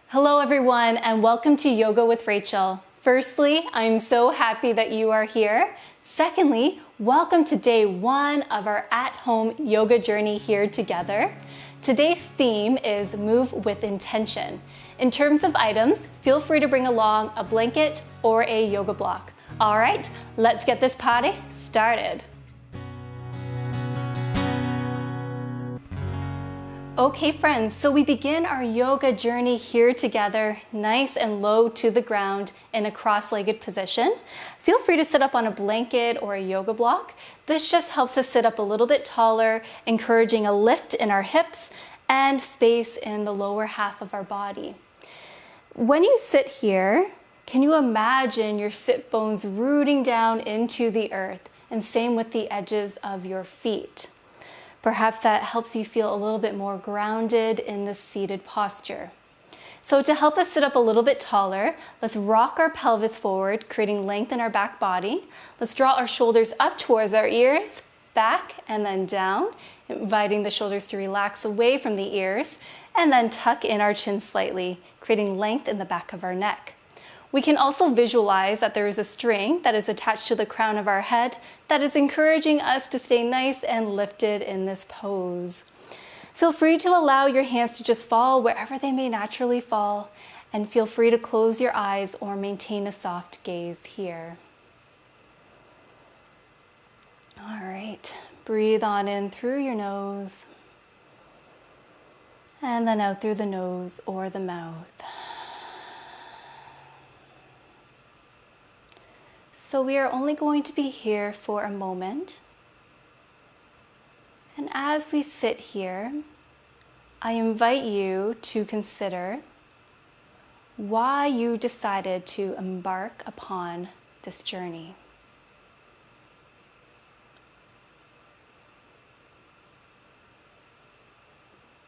Hello everyone and welcome to Yoga with Rachel. Firstly, I'm so happy that you are here. Secondly, welcome to day one of our at-home yoga journey here together. Today's theme is move with intention. In terms of items, feel free to bring along a blanket or a yoga block. All right, let's get this party started. Okay friends, so we begin our yoga journey here together, nice and low to the ground in a cross-legged position. Feel free to sit up on a blanket or a yoga block. This just helps us sit up a little bit taller, encouraging a lift in our hips and space in the lower half of our body. When you sit here, can you imagine your sit bones rooting down into the earth, and same with the edges of your feet? Perhaps that helps you feel a little bit more grounded in the seated posture. So to help us sit up a little bit taller, let's rock our pelvis forward, creating length in our back body. Let's draw our shoulders up towards our ears, back and then down, inviting the shoulders to relax away from the ears, and then tuck in our chin slightly, creating length in the back of our neck. We can also visualize that there is a string that is attached to the crown of our head that is encouraging us to stay nice and lifted in this pose. Feel free to allow your hands to just fall wherever they may naturally fall, and feel free to close your eyes or maintain a soft gaze here. All right, breathe on in through your nose, and then out through the nose or the mouth. So we are only going to be here for a moment. And as we sit here, I invite you to consider why you decided to embark upon this journey.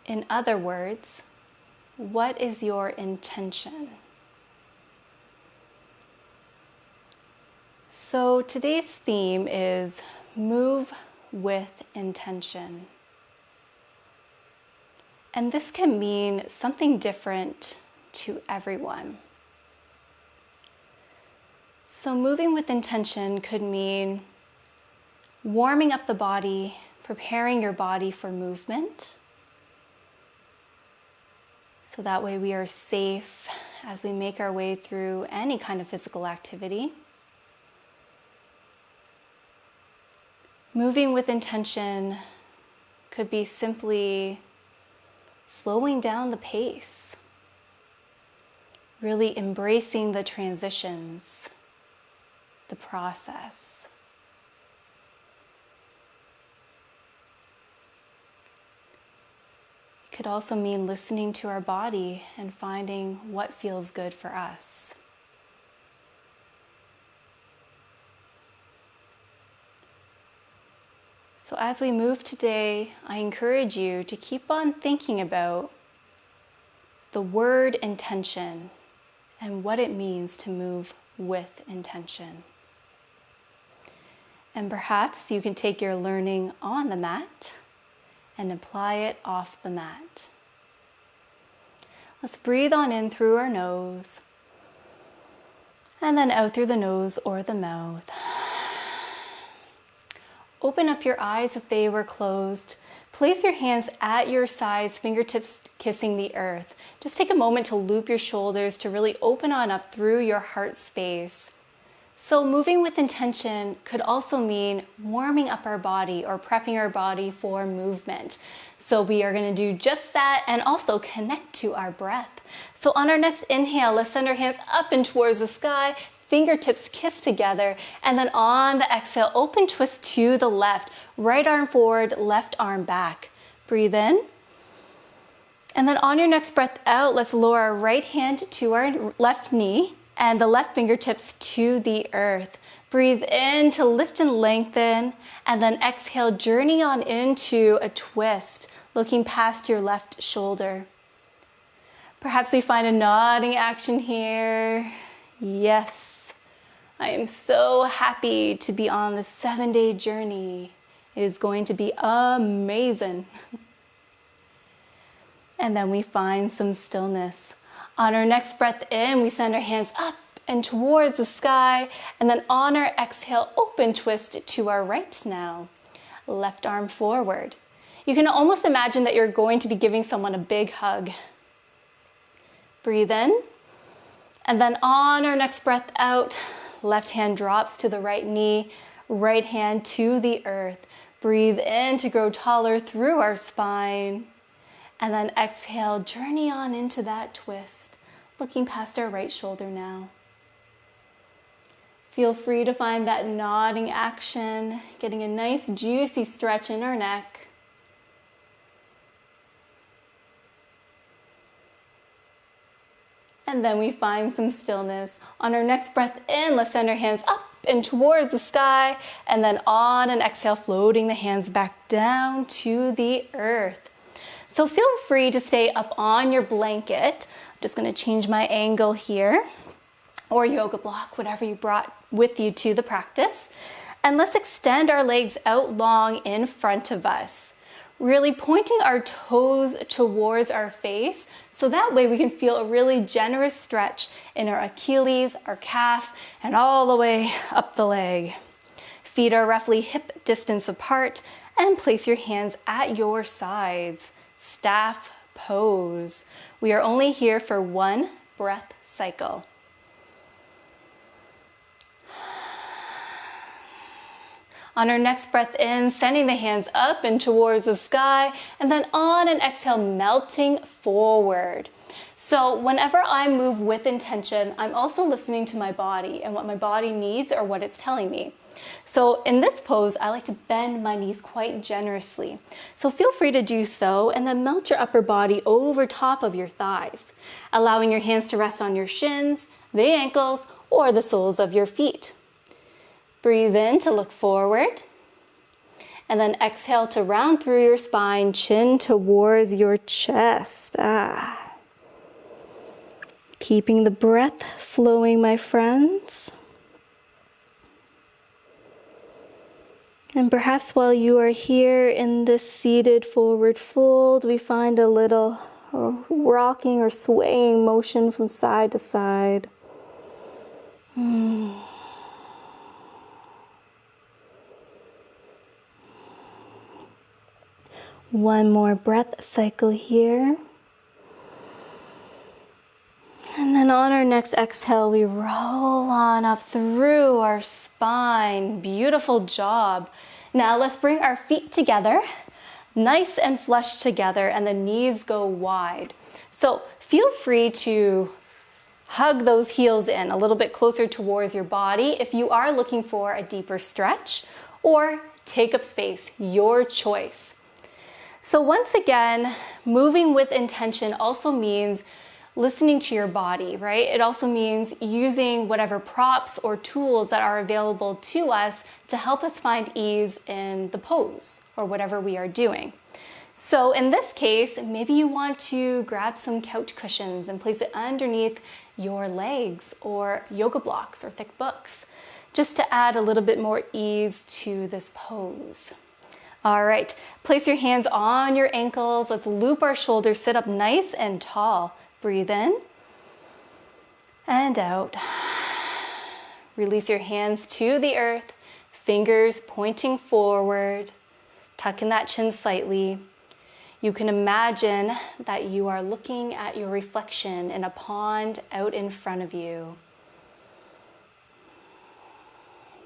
In other words, what is your intention? So today's theme is move with intention. And this can mean something different to everyone. So moving with intention could mean warming up the body, preparing your body for movement. So that way we are safe as we make our way through any kind of physical activity. Moving with intention could be simply slowing down the pace, really embracing the transitions, the process. It could also mean listening to our body and finding what feels good for us. So as we move today, I encourage you to keep on thinking about the word intention and what it means to move with intention. And perhaps you can take your learning on the mat and apply it off the mat. Let's breathe on in through our nose and then out through the nose or the mouth. Open up your eyes if they were closed. Place your hands at your sides, fingertips kissing the earth. Just take a moment to loop your shoulders to really open on up through your heart space. So moving with intention could also mean warming up our body or prepping our body for movement. So we are going to do just that and also connect to our breath. So on our next inhale, let's send our hands up and towards the sky. Fingertips kiss together, and then on the exhale, open twist to the left. Right arm forward, left arm back. Breathe in. And then on your next breath out, let's lower our right hand to our left knee and the left fingertips to the earth. Breathe in to lift and lengthen, and then exhale, journey on into a twist, looking past your left shoulder. Perhaps we find a nodding action here. Yes. I am so happy to be on this 7-day journey. It is going to be amazing. And then we find some stillness. On our next breath in, we send our hands up and towards the sky, and then on our exhale, open twist to our right now. Left arm forward. You can almost imagine that you're going to be giving someone a big hug. Breathe in, and then on our next breath out, left hand drops to the right knee, right hand to the earth. Breathe in to grow taller through our spine. And then exhale, journey on into that twist, looking past our right shoulder now. Feel free to find that nodding action, getting a nice juicy stretch in our neck. And then we find some stillness. On our next breath in, let's send our hands up and towards the sky. And then on an exhale, floating the hands back down to the earth. So feel free to stay up on your blanket. I'm just going to change my angle here, or yoga block, whatever you brought with you to the practice. And let's extend our legs out long in front of us, really pointing our toes towards our face, so that way we can feel a really generous stretch in our Achilles, our calf, and all the way up the leg. Feet are roughly hip distance apart, and place your hands at your sides. Staff pose. We are only here for one breath cycle. On our next breath in, sending the hands up and towards the sky, and then on an exhale, melting forward. So whenever I move with intention, I'm also listening to my body and what my body needs or what it's telling me. So in this pose, I like to bend my knees quite generously. So feel free to do so, and then melt your upper body over top of your thighs, allowing your hands to rest on your shins, the ankles, or the soles of your feet. Breathe in to look forward, and then exhale to round through your spine, chin towards your chest. Keeping the breath flowing, my friends. And perhaps while you are here in this seated forward fold, we find a little rocking or swaying motion from side to side. One more breath cycle here. And then on our next exhale, we roll on up through our spine. Beautiful job. Now let's bring our feet together, nice and flush together, and the knees go wide. So feel free to hug those heels in a little bit closer towards your body if you are looking for a deeper stretch, or take up space, your choice. So once again, moving with intention also means listening to your body, right? It also means using whatever props or tools that are available to us to help us find ease in the pose or whatever we are doing. So in this case, maybe you want to grab some couch cushions and place it underneath your legs, or yoga blocks or thick books, just to add a little bit more ease to this pose. All right, place your hands on your ankles. Let's loop our shoulders, sit up nice and tall. Breathe in and out. Release your hands to the earth, fingers pointing forward. Tuck in that chin slightly. You can imagine that you are looking at your reflection in a pond out in front of you.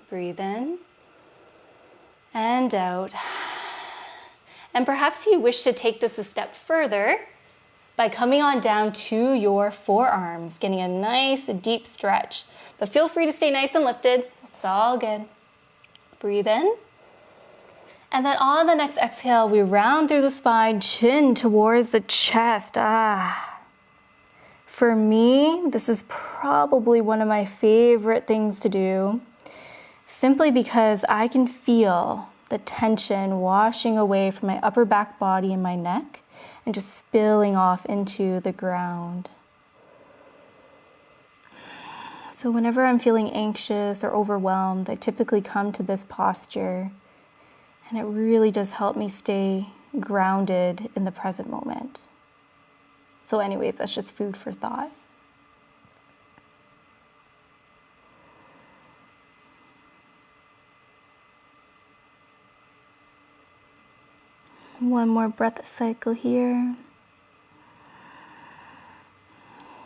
Breathe in and out. And perhaps you wish to take this a step further by coming on down to your forearms, getting a nice deep stretch. But feel free to stay nice and lifted. It's all good. Breathe in. And then on the next exhale, we round through the spine, chin towards the chest. For me, this is probably one of my favorite things to do, simply because I can feel the tension washing away from my upper back body and my neck, and just spilling off into the ground. So whenever I'm feeling anxious or overwhelmed, I typically come to this posture, and it really does help me stay grounded in the present moment. So anyways, that's just food for thought. One more breath cycle here.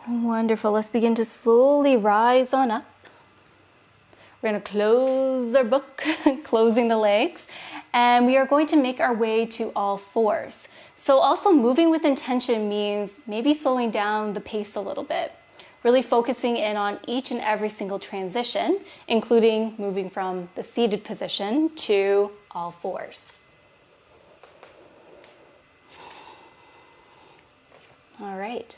Wonderful. Let's begin to slowly rise on up. We're going to close our book, closing the legs, and we are going to make our way to all fours. So also moving with intention means maybe slowing down the pace a little bit, really focusing in on each and every single transition, including moving from the seated position to all fours. All right.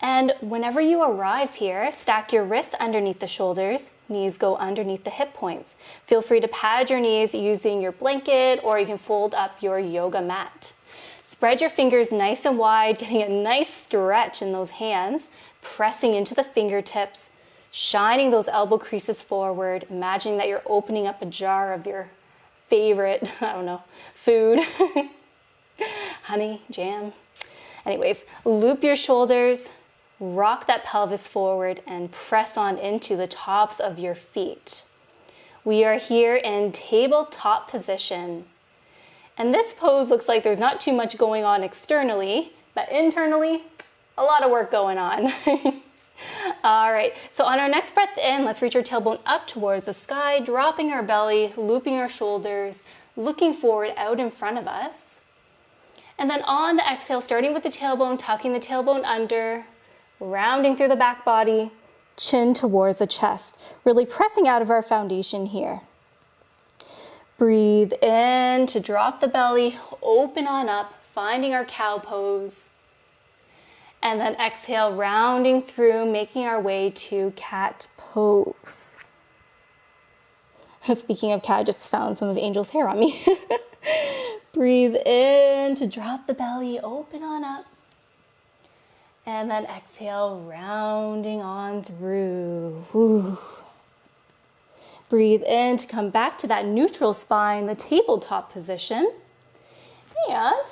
And whenever you arrive here, stack your wrists underneath the shoulders, knees go underneath the hip points. Feel free to pad your knees using your blanket, or you can fold up your yoga mat. Spread your fingers nice and wide, getting a nice stretch in those hands, pressing into the fingertips, shining those elbow creases forward, imagining that you're opening up a jar of your favorite, food, honey, jam. Anyways, loop your shoulders, rock that pelvis forward, and press on into the tops of your feet. We are here in tabletop position. And this pose looks like there's not too much going on externally, but internally, a lot of work going on. All right, so on our next breath in, let's reach our tailbone up towards the sky, dropping our belly, looping our shoulders, looking forward out in front of us. And then on the exhale, starting with the tailbone, tucking the tailbone under, rounding through the back body, chin towards the chest, really pressing out of our foundation here. Breathe in to drop the belly, open on up, finding our cow pose. And then exhale, rounding through, making our way to cat pose. Speaking of cat, I just found some of Angel's hair on me. Breathe in to drop the belly, open on up. And then exhale, rounding on through. Whew. Breathe in to come back to that neutral spine, the tabletop position. And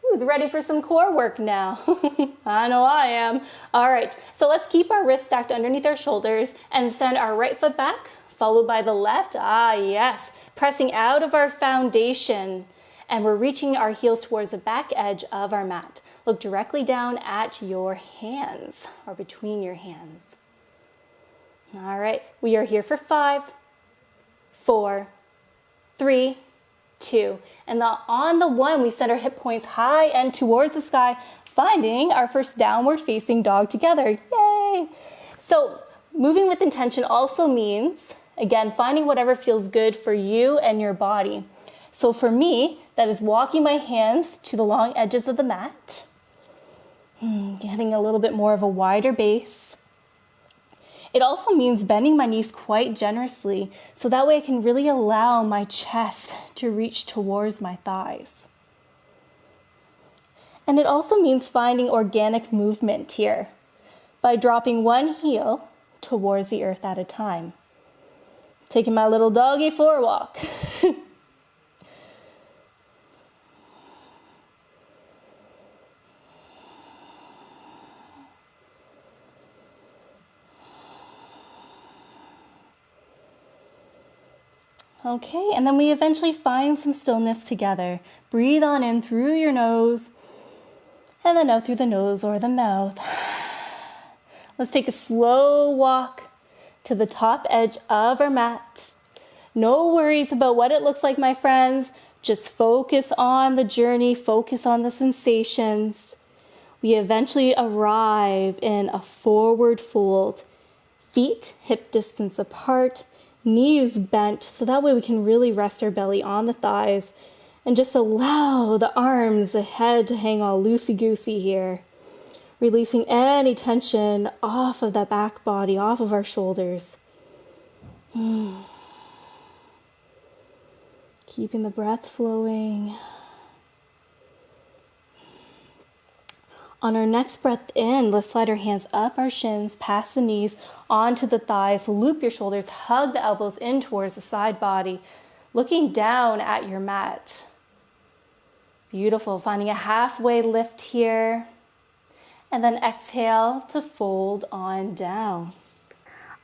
who's ready for some core work now? I know I am. All right, so let's keep our wrists stacked underneath our shoulders and send our right foot back, followed by the left. Ah, yes. Pressing out of our foundation. And we're reaching our heels towards the back edge of our mat. Look directly down at your hands or between your hands. All right, we are here for 5, 4, 3, 2. And on the 1, we send our hip points high and towards the sky, finding our first downward facing dog together. Yay! So moving with intention also means, again, finding whatever feels good for you and your body. So for me, that is walking my hands to the long edges of the mat, getting a little bit more of a wider base. It also means bending my knees quite generously, so that way I can really allow my chest to reach towards my thighs. And it also means finding organic movement here by dropping one heel towards the earth at a time. Taking my little doggy for a walk. Okay, and then we eventually find some stillness together. Breathe on in through your nose, and then out through the nose or the mouth. Let's take a slow walk to the top edge of our mat. No worries about what it looks like, my friends. Just focus on the journey, focus on the sensations. We eventually arrive in a forward fold. Feet hip distance apart, knees bent, so that way we can really rest our belly on the thighs and just allow the arms, the head to hang all loosey-goosey here. Releasing any tension off of that back body, off of our shoulders. Keeping the breath flowing. On our next breath in, let's slide our hands up our shins, past the knees, onto the thighs. Loop your shoulders, hug the elbows in towards the side body, looking down at your mat. Beautiful, finding a halfway lift here. And then exhale to fold on down.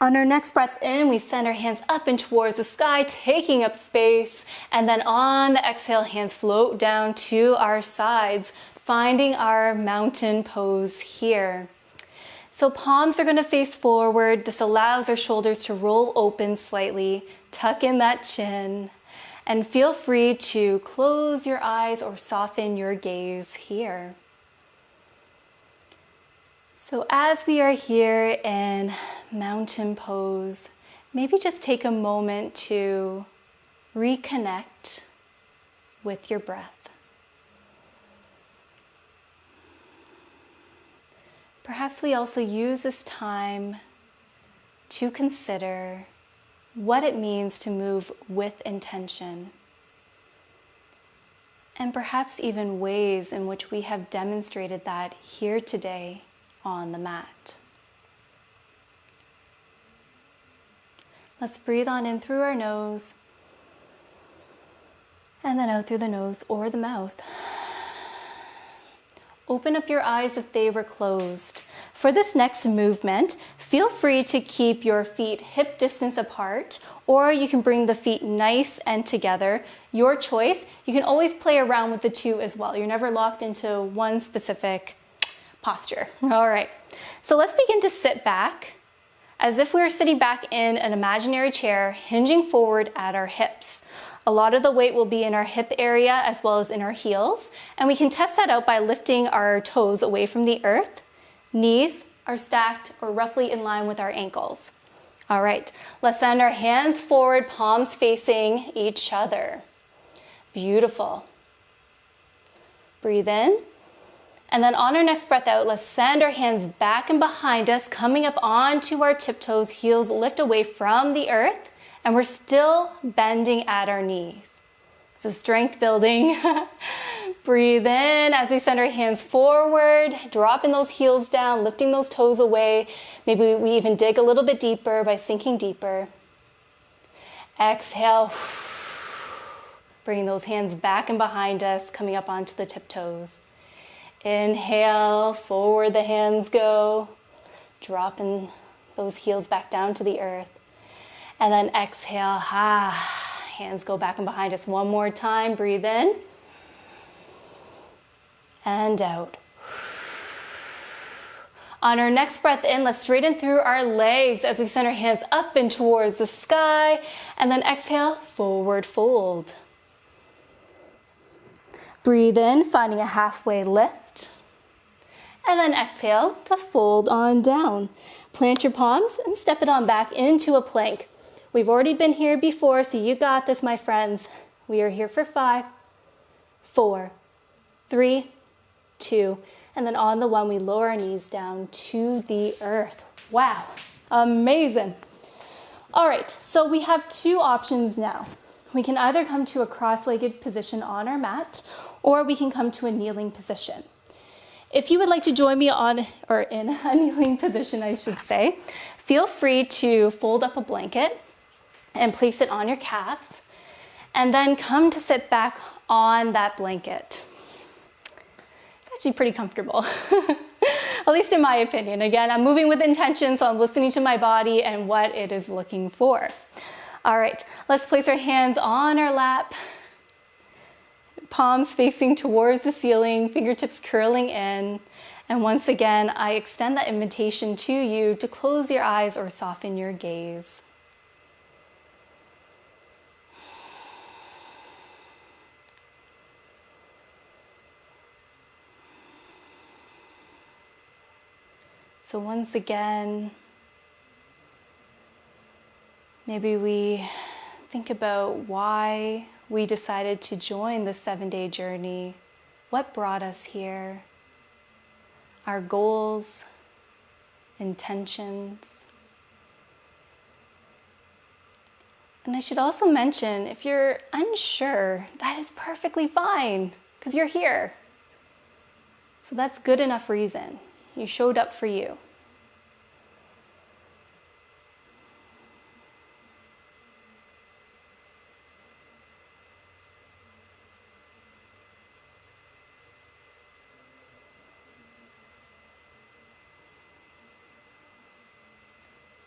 On our next breath in, we send our hands up and towards the sky, taking up space. And then on the exhale, hands float down to our sides, finding our mountain pose here. So palms are going to face forward. This allows our shoulders to roll open slightly, tuck in that chin, and feel free to close your eyes or soften your gaze here. So as we are here in mountain pose, maybe just take a moment to reconnect with your breath. Perhaps we also use this time to consider what it means to move with intention, and perhaps even ways in which we have demonstrated that here today on the mat. Let's breathe on in through our nose and then out through the nose or the mouth. Open up your eyes if they were closed. For this next movement, feel free to keep your feet hip distance apart, or you can bring the feet nice and together. Your choice. You can always play around with the two as well. You're never locked into one specific posture. All right, so let's begin to sit back as if we were sitting back in an imaginary chair, hinging forward at our hips. A lot of the weight will be in our hip area as well as in our heels, and we can test that out by lifting our toes away from the earth. Knees are stacked or roughly in line with our ankles. All right, let's send our hands forward, palms facing each other. Beautiful. Breathe in. And then on our next breath out, let's send our hands back and behind us, coming up onto our tiptoes, heels lift away from the earth, and we're still bending at our knees. This is strength building. Breathe in as we send our hands forward, dropping those heels down, lifting those toes away. Maybe we even dig a little bit deeper by sinking deeper. Exhale. Bringing those hands back and behind us, coming up onto the tiptoes. Inhale, forward the hands go, dropping those heels back down to the earth. And then exhale, hands go back and behind us. One more time, breathe in and out. On our next breath in, let's straighten through our legs as we send our hands up and towards the sky. And then exhale, forward fold. Breathe in, finding a halfway lift. And then exhale to fold on down. Plant your palms and step it on back into a plank. We've already been here before, so you got this, my friends. We are here for 5, 4, 3, 2, and then on the 1, we lower our knees down to the earth. Wow, amazing. All right, so we have 2 options now. We can either come to a cross-legged position on our mat, or we can come to a kneeling position. If you would like to join me in a kneeling position, I should say, feel free to fold up a blanket and place it on your calves, and then come to sit back on that blanket. It's actually pretty comfortable, at least in my opinion. Again, I'm moving with intention, so I'm listening to my body and what it is looking for. All right, let's place our hands on our lap, palms facing towards the ceiling, fingertips curling in. And once again, I extend that invitation to you to close your eyes or soften your gaze. So once again, maybe we think about why we decided to join the 7-day journey. What brought us here? Our goals, intentions. And I should also mention, if you're unsure, that is perfectly fine, because you're here. So that's good enough reason. You showed up for you.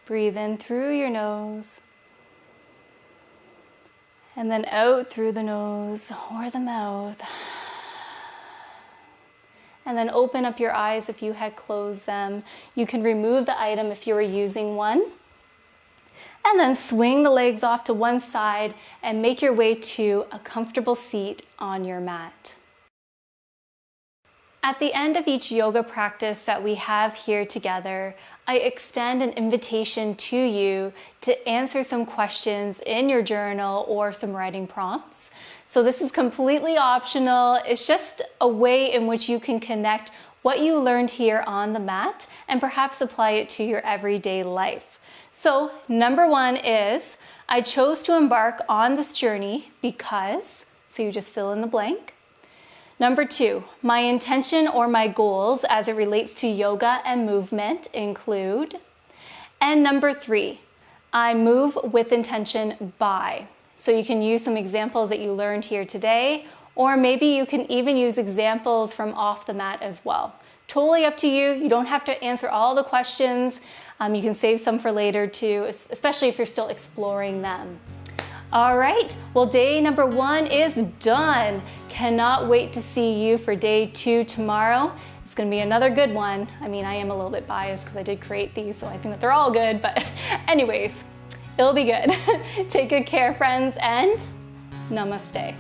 Breathe in through your nose. And then out through the nose or the mouth. And then open up your eyes if you had closed them. You can remove the item if you were using one. And then swing the legs off to one side and make your way to a comfortable seat on your mat. At the end of each yoga practice that we have here together, I extend an invitation to you to answer some questions in your journal or some writing prompts. So this is completely optional. It's just a way in which you can connect what you learned here on the mat and perhaps apply it to your everyday life. So number one is, I chose to embark on this journey because, so you just fill in the blank. Number two, my intention or my goals as it relates to yoga and movement include. And number three, I move with intention by. So you can use some examples that you learned here today, or maybe you can even use examples from off the mat as well. Totally up to you. You don't have to answer all the questions. You can save some for later too, especially if you're still exploring them. All right, well, day number one is done. Cannot wait to see you for day two tomorrow. It's gonna be another good one. I mean, I am a little bit biased because I did create these, so I think that they're all good, but anyways, it'll be good. Take good care, friends, and namaste.